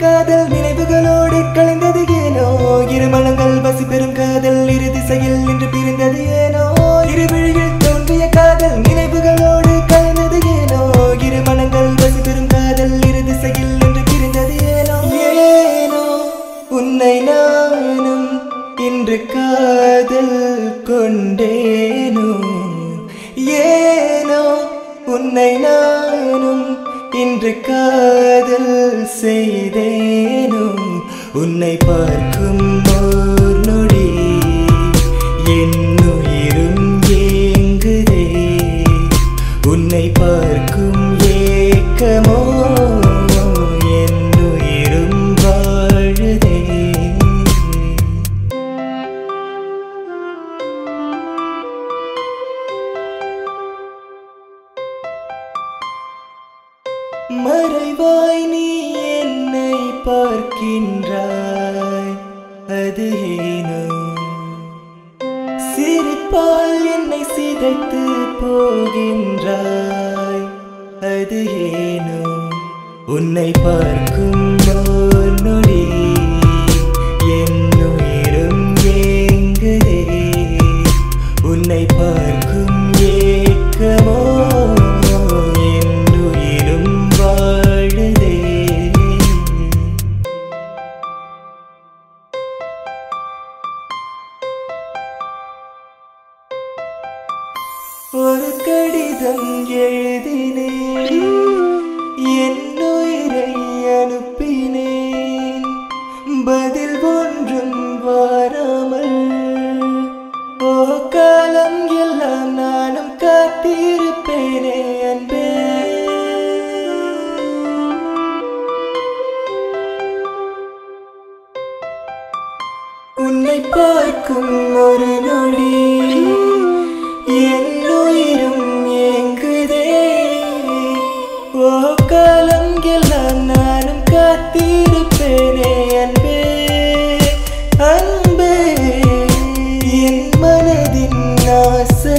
காதல் நினைவுகளோடு கலைந்தது ஏனோ இரு மனங்கள் பசி பெறும் காதல் இரு திசையில் நின்று பிரிந்தது ஏனோ இரு விழியில் தோன்றிய காதல் நினைவுகளோடு கலைந்தது ஏனோ இரு மனங்கள் பசி பெறும் காதல் இரு திசையில் நின்று பிரிந்தது ஏனோ ஏனோ உன்னை நானும் இன்று காதல் கொண்டேனோ ஏனோ உன்னை நானும் இன்று காதல் செய்தேனோ உன்னை பார்க்கும் ஓர் நொடி என் உயிரும் ஏங்குதே உன்னை பார்க்கும் ஏக்கமோ என் உயிரும் வாழுதே மறைவாய் நீ என்னை பார்க்கின்றாய் அது ஏனோ சிரிப்பால் என்னை சிதைத்து போகின்றாய் அது ஏனோ உன்னை பார்க்கும் ஓர் நொடி என் உயிரும் ஏங்குதே உன்னை பார்க்கும் ஏக்கமோ ஒரு கடிதம் எழுதினேன் என் உயிரை அனுப்பினேன் பதில் ஒன்றும் வராமல் ஓ காலம் எல்லாம் நானும் காத்திருப்பேனே அன்பே உன்னை பார்க்கும் ஒரு நொடி என் உயிரும் ஏங்குதே ஓ காலம் எல்லாம் நானும் காத்திருப்பேனே அன்பே அன்பே என் மனதின் ஆசை